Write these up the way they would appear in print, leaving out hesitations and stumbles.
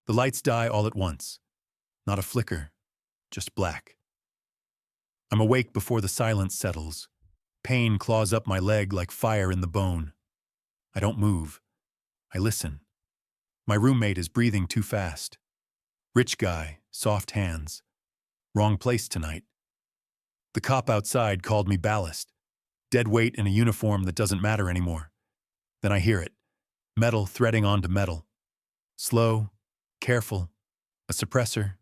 The lights die all at once. Not a flicker, just black. I'm awake before the silence settles. Pain claws up my leg like fire in the bone. I don't move. I listen. My roommate is breathing too fast. Rich guy, soft hands. Wrong place tonight. The cop outside called me ballast. Dead weight in a uniform that doesn't matter anymore. Then I hear it. Metal threading onto metal. Slow, careful, a suppressor,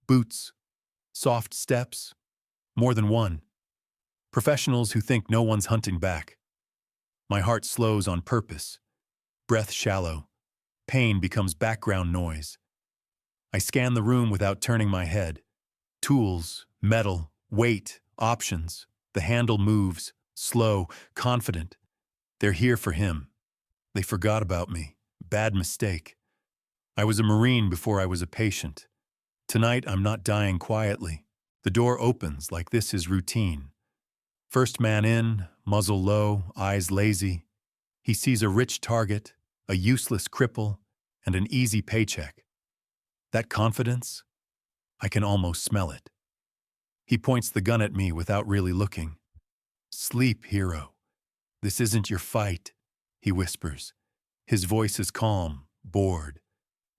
boots, soft steps, more than one. Professionals who think no one's hunting back. My heart slows on purpose. Breath shallow. Pain becomes background noise. I scan the room without turning my head. Tools, metal, weight, options. The handle moves, slow, confident. They're here for him. They forgot about me. Bad mistake. I was a Marine before I was a patient. Tonight I'm not dying quietly. The door opens like this is routine. First man in, muzzle low, eyes lazy. He sees a rich target, a useless cripple, and an easy paycheck. That confidence? I can almost smell it. He points the gun at me without really looking. Sleep, hero. This isn't your fight, he whispers. His voice is calm, bored.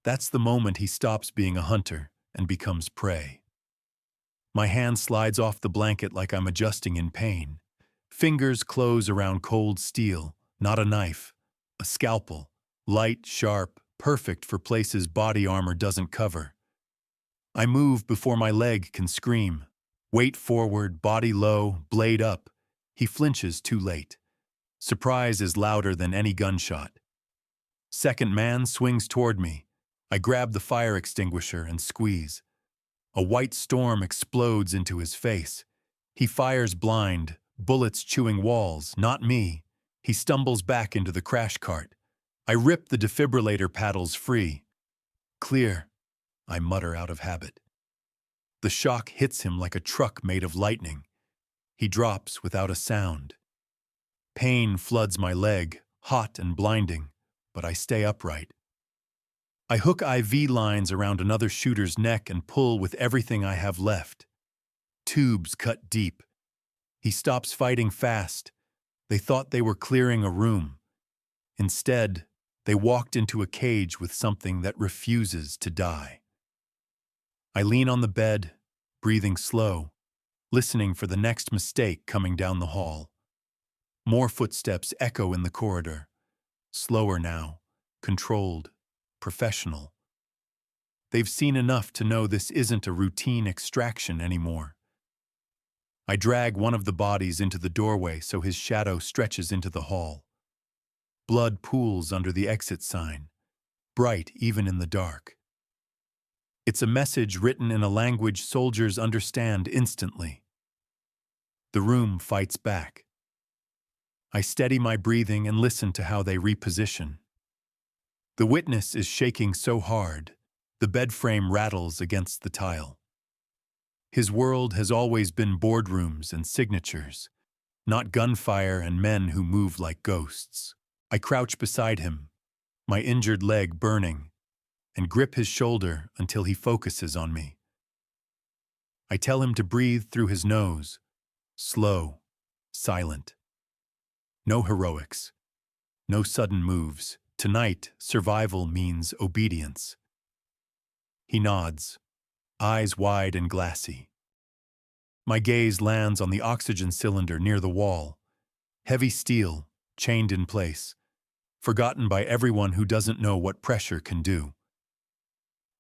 That's the moment he stops being a hunter and becomes prey. My hand slides off the blanket like I'm adjusting in pain. Fingers close around cold steel, not a knife, a scalpel, light, sharp, perfect for places body armor doesn't cover. I move before my leg can scream. Weight forward, body low, blade up. He flinches too late. Surprise is louder than any gunshot. Second man swings toward me. I grab the fire extinguisher and squeeze. A white storm explodes into his face. He fires blind, bullets chewing walls, not me. He stumbles back into the crash cart. I rip the defibrillator paddles free. Clear, I mutter out of habit. The shock hits him like a truck made of lightning. He drops without a sound. Pain floods my leg, hot and blinding, but I stay upright. I hook IV lines around another shooter's neck and pull with everything I have left. Tubes cut deep. He stops fighting fast. They thought they were clearing a room. Instead, they walked into a cage with something that refuses to die. I lean on the bed, breathing slow, listening for the next mistake coming down the hall. More footsteps echo in the corridor. Slower now, controlled, professional. They've seen enough to know this isn't a routine extraction anymore. I drag one of the bodies into the doorway so his shadow stretches into the hall. Blood pools under the exit sign, bright even in the dark. It's a message written in a language soldiers understand instantly. The room fights back. I steady my breathing and listen to how they reposition. The witness is shaking so hard, the bed frame rattles against the tile. His world has always been boardrooms and signatures, not gunfire and men who move like ghosts. I crouch beside him, my injured leg burning, and grip his shoulder until he focuses on me. I tell him to breathe through his nose, slow, silent. No heroics, no sudden moves. Tonight, survival means obedience. He nods, eyes wide and glassy. My gaze lands on the oxygen cylinder near the wall. Heavy steel, chained in place, forgotten by everyone who doesn't know what pressure can do.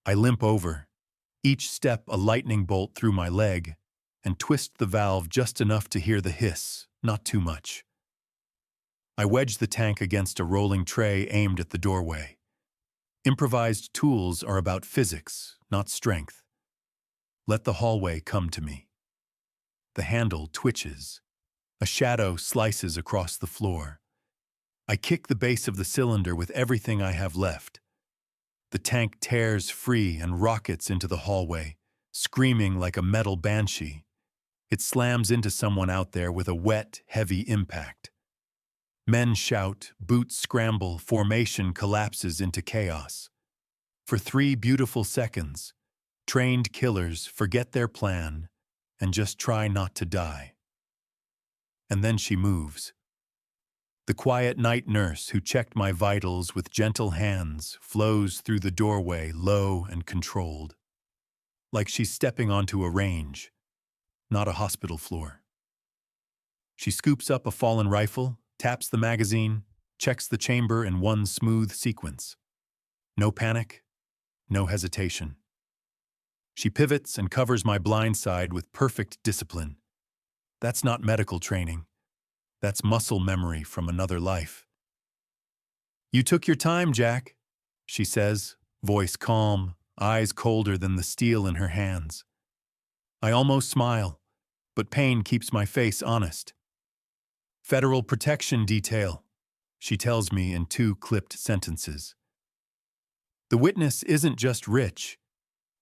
I limp over, each step a lightning bolt through my leg, and twist the valve just enough to hear the hiss, not too much. I wedge the tank against a rolling tray aimed at the doorway. Improvised tools are about physics, not strength. Let the hallway come to me. The handle twitches. A shadow slices across the floor. I kick the base of the cylinder with everything I have left. The tank tears free and rockets into the hallway, screaming like a metal banshee. It slams into someone out there with a wet, heavy impact. Men shout, boots scramble, formation collapses into chaos. For 3 beautiful seconds, trained killers forget their plan and just try not to die. And then she moves. The quiet night nurse who checked my vitals with gentle hands flows through the doorway, low and controlled, like she's stepping onto a range, not a hospital floor. She scoops up a fallen rifle, taps the magazine, checks the chamber in one smooth sequence. No panic, no hesitation. She pivots and covers my blind side with perfect discipline. That's not medical training. That's muscle memory from another life. "You took your time, Jack," she says, voice calm, eyes colder than the steel in her hands. I almost smile, but pain keeps my face honest. "Federal Protection Detail," she tells me in 2 clipped sentences. The witness isn't just rich.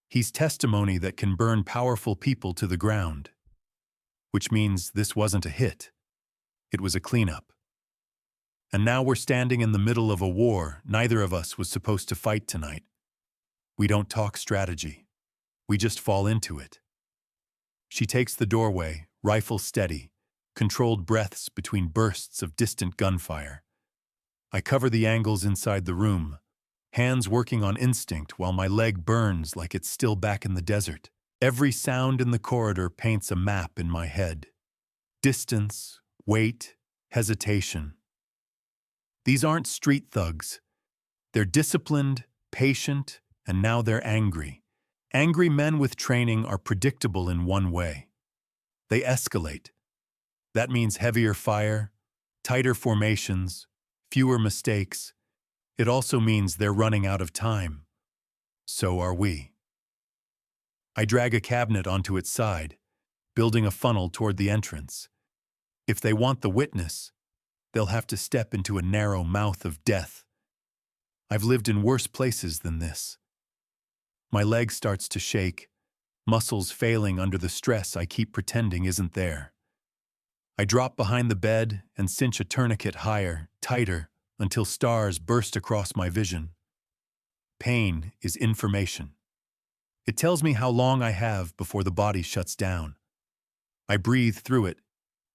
He's testimony that can burn powerful people to the ground. Which means this wasn't a hit. It was a cleanup. And now we're standing in the middle of a war neither of us was supposed to fight tonight. We don't talk strategy. We just fall into it. She takes the doorway, rifle steady, controlled breaths between bursts of distant gunfire. I cover the angles inside the room, hands working on instinct while my leg burns like it's still back in the desert. Every sound in the corridor paints a map in my head. Distance, weight, hesitation. These aren't street thugs. They're disciplined, patient, and now they're angry. Angry men with training are predictable in one way. They escalate. That means heavier fire, tighter formations, fewer mistakes. It also means they're running out of time. So are we. I drag a cabinet onto its side, building a funnel toward the entrance. If they want the witness, they'll have to step into a narrow mouth of death. I've lived in worse places than this. My leg starts to shake, muscles failing under the stress I keep pretending isn't there. I drop behind the bed and cinch a tourniquet higher, tighter, until stars burst across my vision. Pain is information. It tells me how long I have before the body shuts down. I breathe through it,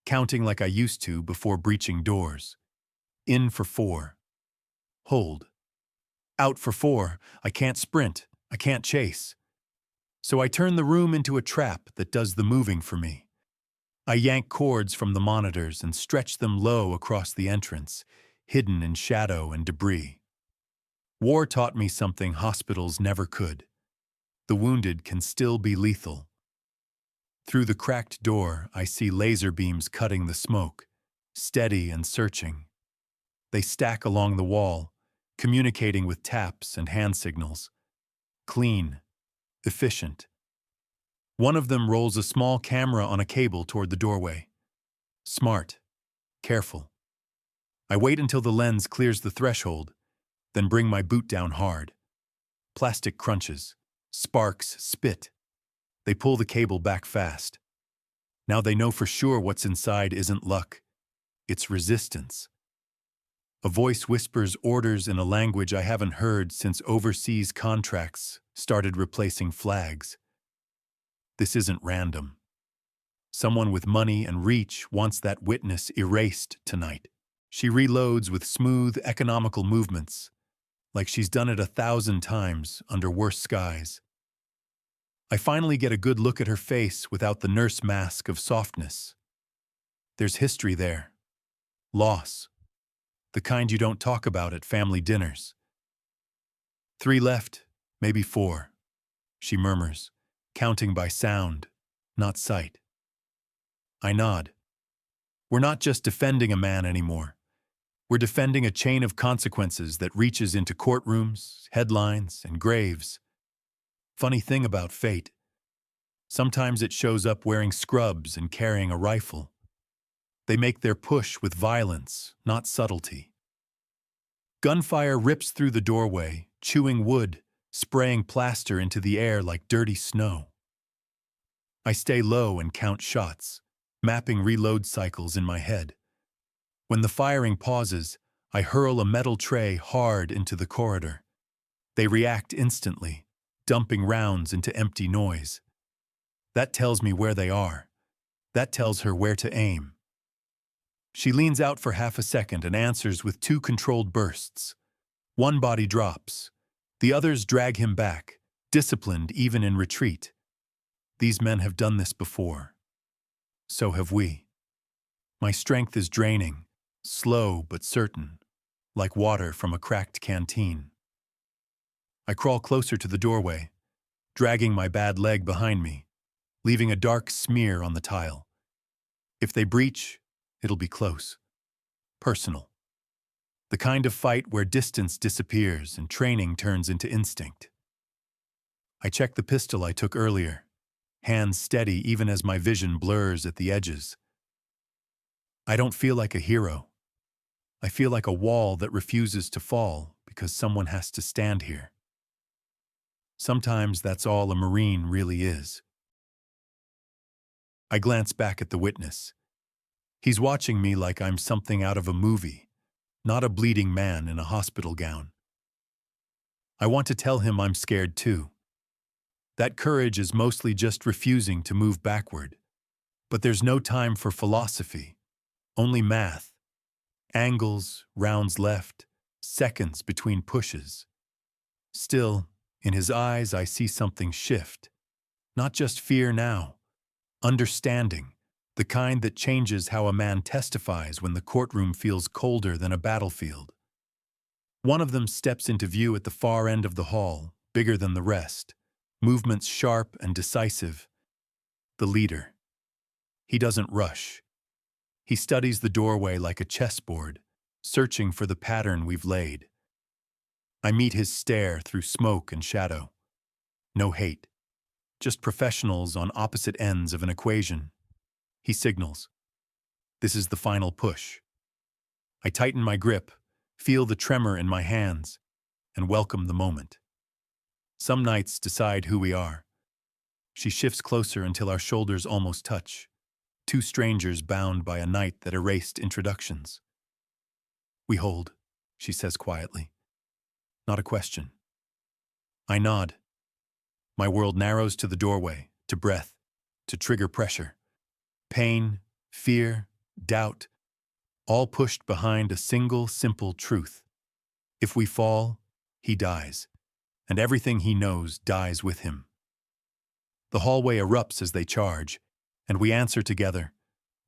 counting like I used to before breaching doors. In for 4. Hold. Out for 4. I can't sprint. I can't chase. So I turn the room into a trap that does the moving for me. I yank cords from the monitors and stretch them low across the entrance, hidden in shadow and debris. War taught me something hospitals never could. The wounded can still be lethal. Through the cracked door, I see laser beams cutting the smoke, steady and searching. They stack along the wall, communicating with taps and hand signals. Clean, efficient. One of them rolls a small camera on a cable toward the doorway. Smart, careful. I wait until the lens clears the threshold, then bring my boot down hard. Plastic crunches, sparks spit. They pull the cable back fast. Now they know for sure what's inside isn't luck. It's resistance. A voice whispers orders in a language I haven't heard since overseas contracts started replacing flags. This isn't random. Someone with money and reach wants that witness erased tonight. She reloads with smooth, economical movements, like she's done it 1,000 times under worse skies. I finally get a good look at her face without the nurse mask of softness. There's history there. Loss. The kind you don't talk about at family dinners. 3 left, maybe 4, she murmurs, counting by sound, not sight. I nod. We're not just defending a man anymore. We're defending a chain of consequences that reaches into courtrooms, headlines, and graves. Funny thing about fate. Sometimes it shows up wearing scrubs and carrying a rifle. They make their push with violence, not subtlety. Gunfire rips through the doorway, chewing wood, spraying plaster into the air like dirty snow. I stay low and count shots, mapping reload cycles in my head. When the firing pauses, I hurl a metal tray hard into the corridor. They react instantly, dumping rounds into empty noise. That tells me where they are. That tells her where to aim. She leans out for half a second and answers with two controlled bursts. One body drops. The others drag him back, disciplined even in retreat. These men have done this before. So have we. My strength is draining, slow but certain, like water from a cracked canteen. I crawl closer to the doorway, dragging my bad leg behind me, leaving a dark smear on the tile. If they breach, it'll be close. Personal. The kind of fight where distance disappears and training turns into instinct. I check the pistol I took earlier, hands steady even as my vision blurs at the edges. I don't feel like a hero. I feel like a wall that refuses to fall because someone has to stand here. Sometimes that's all a Marine really is. I glance back at the witness. He's watching me like I'm something out of a movie, not a bleeding man in a hospital gown. I want to tell him I'm scared too. That courage is mostly just refusing to move backward. But there's no time for philosophy, only math. Angles, rounds left, seconds between pushes. Still, in his eyes I see something shift. Not just fear now, understanding. The kind that changes how a man testifies when the courtroom feels colder than a battlefield. One of them steps into view at the far end of the hall, bigger than the rest, movements sharp and decisive. The leader. He doesn't rush. He studies the doorway like a chessboard, searching for the pattern we've laid. I meet his stare through smoke and shadow. No hate. Just professionals on opposite ends of an equation. He signals. This is the final push. I tighten my grip, feel the tremor in my hands, and welcome the moment. Some nights decide who we are. She shifts closer until our shoulders almost touch, two strangers bound by a night that erased introductions. We hold, she says quietly. Not a question. I nod. My world narrows to the doorway, to breath, to trigger pressure. Pain, fear, doubt, all pushed behind a single, simple truth. If we fall, he dies, and everything he knows dies with him. The hallway erupts as they charge, and we answer together,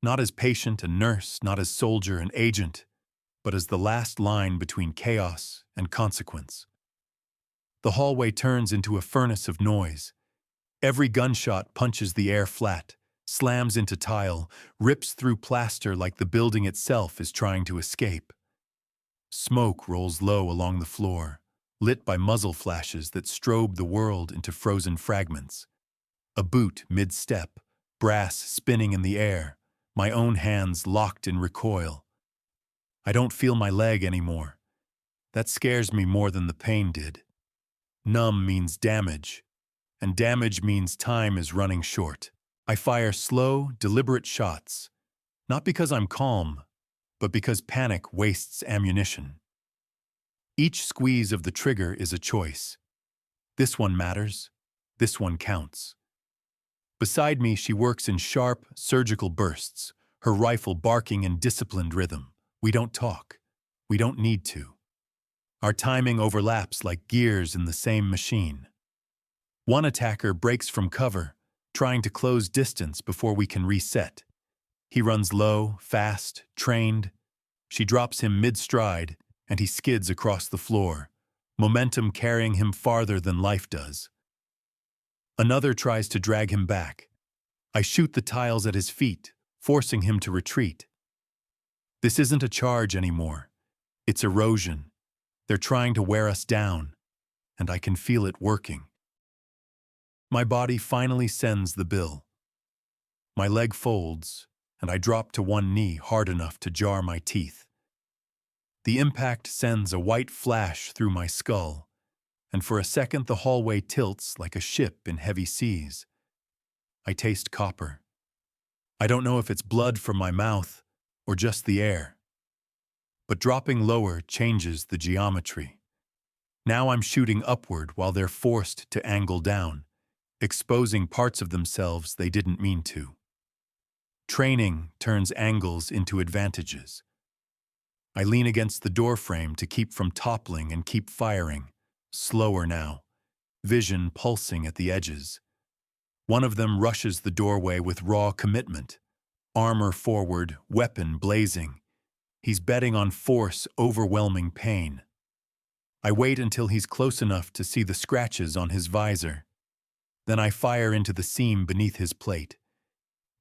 not as patient and nurse, not as soldier and agent, but as the last line between chaos and consequence. The hallway turns into a furnace of noise. Every gunshot punches the air flat, slams into tile, rips through plaster like the building itself is trying to escape. Smoke rolls low along the floor, lit by muzzle flashes that strobe the world into frozen fragments. A boot mid-step, brass spinning in the air, my own hands locked in recoil. I don't feel my leg anymore. That scares me more than the pain did. Numb means damage, and damage means time is running short. I fire slow, deliberate shots, not because I'm calm, but because panic wastes ammunition. Each squeeze of the trigger is a choice. This one matters, this one counts. Beside me, she works in sharp, surgical bursts, her rifle barking in disciplined rhythm. We don't talk. We don't need to. Our timing overlaps like gears in the same machine. One attacker breaks from cover, trying to close distance before we can reset. He runs low, fast, trained. She drops him mid-stride, and he skids across the floor, momentum carrying him farther than life does. Another tries to drag him back. I shoot the tiles at his feet, forcing him to retreat. This isn't a charge anymore. It's erosion. They're trying to wear us down, and I can feel it working. My body finally sends the bill. My leg folds, and I drop to one knee hard enough to jar my teeth. The impact sends a white flash through my skull, and for a second the hallway tilts like a ship in heavy seas. I taste copper. I don't know if it's blood from my mouth or just the air. But dropping lower changes the geometry. Now I'm shooting upward while they're forced to angle down, exposing parts of themselves they didn't mean to. Training turns angles into advantages. I lean against the doorframe to keep from toppling and keep firing, slower now, vision pulsing at the edges. One of them rushes the doorway with raw commitment, armor forward, weapon blazing. He's betting on force overwhelming pain. I wait until he's close enough to see the scratches on his visor. Then I fire into the seam beneath his plate.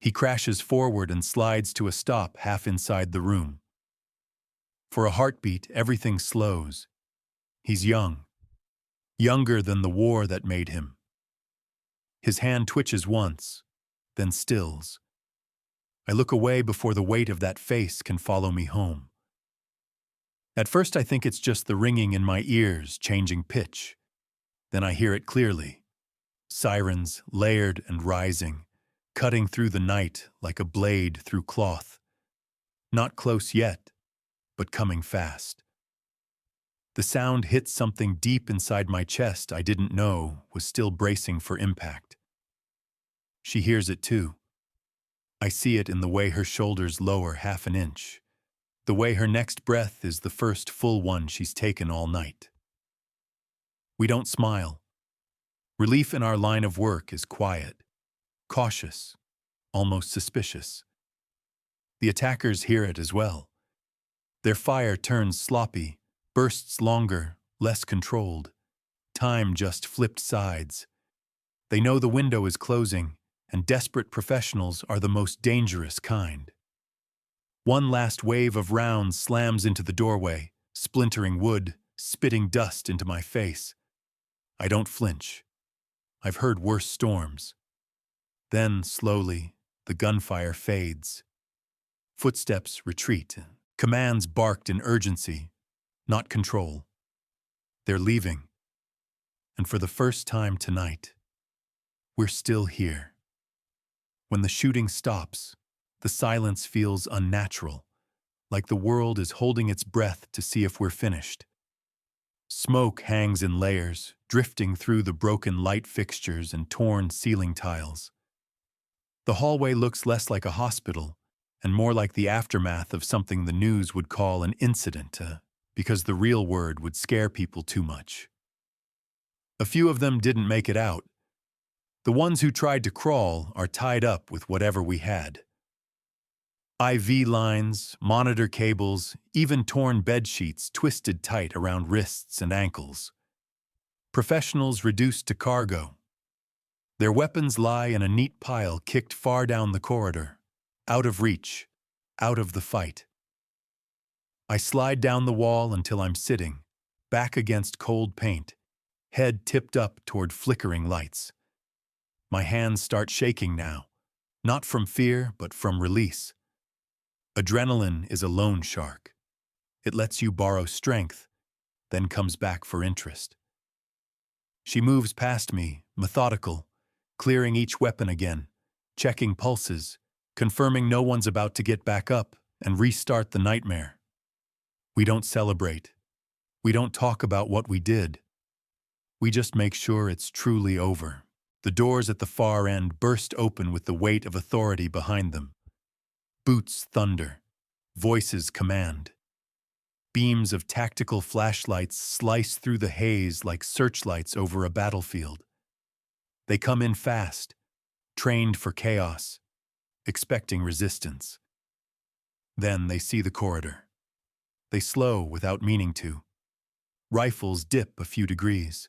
He crashes forward and slides to a stop half inside the room. For a heartbeat, everything slows. He's young. Younger than the war that made him. His hand twitches once, then stills. I look away before the weight of that face can follow me home. At first I think it's just the ringing in my ears changing pitch. Then I hear it clearly. Sirens layered and rising, cutting through the night like a blade through cloth. Not close yet, but coming fast. The sound hits something deep inside my chest I didn't know was still bracing for impact. She hears it too. I see it in the way her shoulders lower half an inch, the way her next breath is the first full one she's taken all night. We don't smile. Relief in our line of work is quiet, cautious, almost suspicious. The attackers hear it as well. Their fire turns sloppy, bursts longer, less controlled. Time just flipped sides. They know the window is closing, and desperate professionals are the most dangerous kind. One last wave of rounds slams into the doorway, splintering wood, spitting dust into my face. I don't flinch. I've heard worse storms. Then, slowly, the gunfire fades. Footsteps retreat. Commands barked in urgency, not control. They're leaving. And for the first time tonight, we're still here. When the shooting stops, the silence feels unnatural, like the world is holding its breath to see if we're finished. Smoke hangs in layers, drifting through the broken light fixtures and torn ceiling tiles. The hallway looks less like a hospital and more like the aftermath of something the news would call an incident, because the real word would scare people too much. A few of them didn't make it out. The ones who tried to crawl are tied up with whatever we had. IV lines, monitor cables, even torn bed sheets twisted tight around wrists and ankles. Professionals reduced to cargo. Their weapons lie in a neat pile kicked far down the corridor, out of reach, out of the fight. I slide down the wall until I'm sitting, back against cold paint, head tipped up toward flickering lights. My hands start shaking now, not from fear but from release. Adrenaline is a loan shark. It lets you borrow strength, then comes back for interest. She moves past me, methodical, clearing each weapon again, checking pulses, confirming no one's about to get back up and restart the nightmare. We don't celebrate. We don't talk about what we did. We just make sure it's truly over. The doors at the far end burst open with the weight of authority behind them. Boots thunder. Voices command. Beams of tactical flashlights slice through the haze like searchlights over a battlefield. They come in fast, trained for chaos, expecting resistance. Then they see the corridor. They slow without meaning to. Rifles dip a few degrees.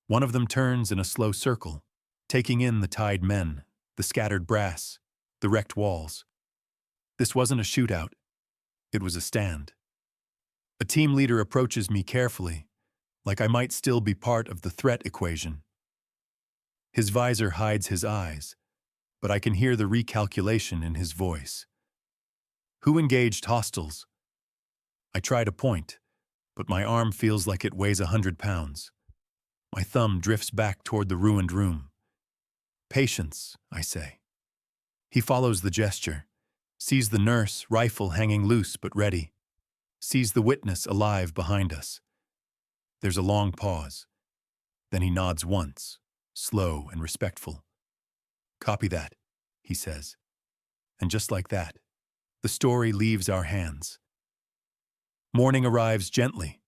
One of them turns in a slow circle, taking in the tied men, the scattered brass, the wrecked walls. This wasn't a shootout. It was a stand. A team leader approaches me carefully, like I might still be part of the threat equation. His visor hides his eyes, but I can hear the recalculation in his voice. Who engaged hostiles? I try to point, but my arm feels like it weighs 100 pounds. My thumb drifts back toward the ruined room. Patience, I say. He follows the gesture, sees the nurse, rifle hanging loose but ready, sees the witness alive behind us. There's a long pause. Then he nods once, slow and respectful. "Copy that," he says. And just like that, the story leaves our hands. Morning arrives gently,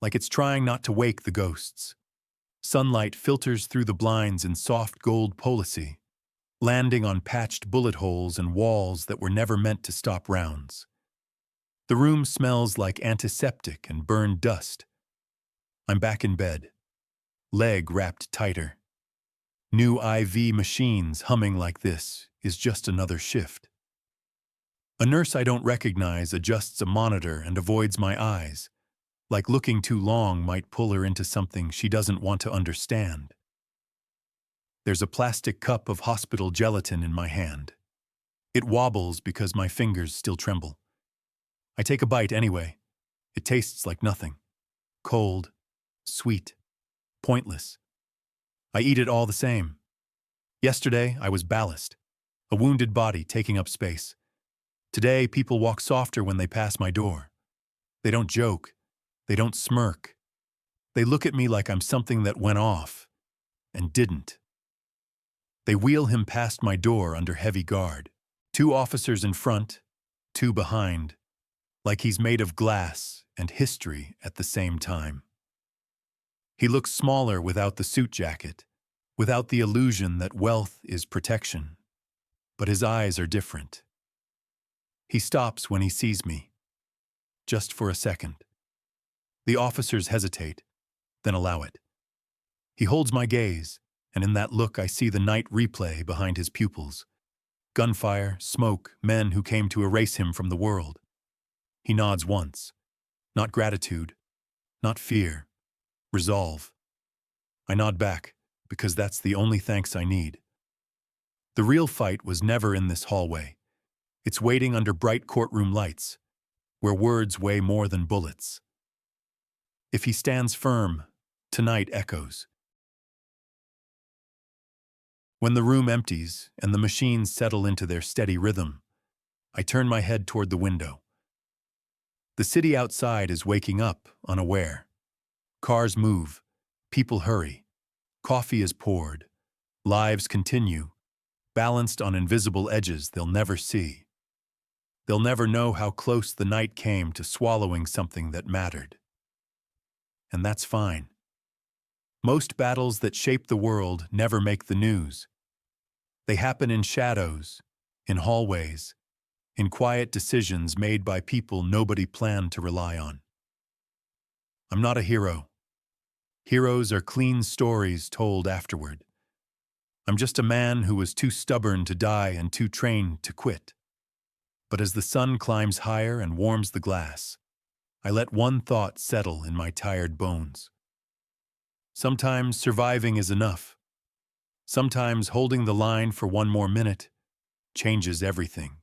like it's trying not to wake the ghosts. Sunlight filters through the blinds in soft gold policy, landing on patched bullet holes and walls that were never meant to stop rounds. The room smells like antiseptic and burned dust. I'm back in bed, leg wrapped tighter. New IV machines humming like this is just another shift. A nurse I don't recognize adjusts a monitor and avoids my eyes, like looking too long might pull her into something she doesn't want to understand. There's a plastic cup of hospital gelatin in my hand. It wobbles because my fingers still tremble. I take a bite anyway. It tastes like nothing. Cold, sweet, pointless. I eat it all the same. Yesterday, I was ballast, a wounded body taking up space. Today, people walk softer when they pass my door. They don't joke. They don't smirk. They look at me like I'm something that went off and didn't. They wheel him past my door under heavy guard. 2 officers in front, 2 behind, like he's made of glass and history at the same time. He looks smaller without the suit jacket, without the illusion that wealth is protection. But his eyes are different. He stops when he sees me, just for a second. The officers hesitate, then allow it. He holds my gaze, and in that look I see the night replay behind his pupils. Gunfire, smoke, men who came to erase him from the world. He nods once. Not gratitude, not fear, resolve. I nod back, because that's the only thanks I need. The real fight was never in this hallway. It's waiting under bright courtroom lights, where words weigh more than bullets. If he stands firm, tonight echoes. When the room empties and the machines settle into their steady rhythm, I turn my head toward the window. The city outside is waking up, unaware. Cars move, people hurry, coffee is poured, lives continue, balanced on invisible edges they'll never see. They'll never know how close the night came to swallowing something that mattered. And that's fine. Most battles that shape the world never make the news. They happen in shadows, in hallways, in quiet decisions made by people nobody planned to rely on. I'm not a hero. Heroes are clean stories told afterward. I'm just a man who was too stubborn to die and too trained to quit. But as the sun climbs higher and warms the glass, I let one thought settle in my tired bones. Sometimes surviving is enough. Sometimes holding the line for one more minute changes everything.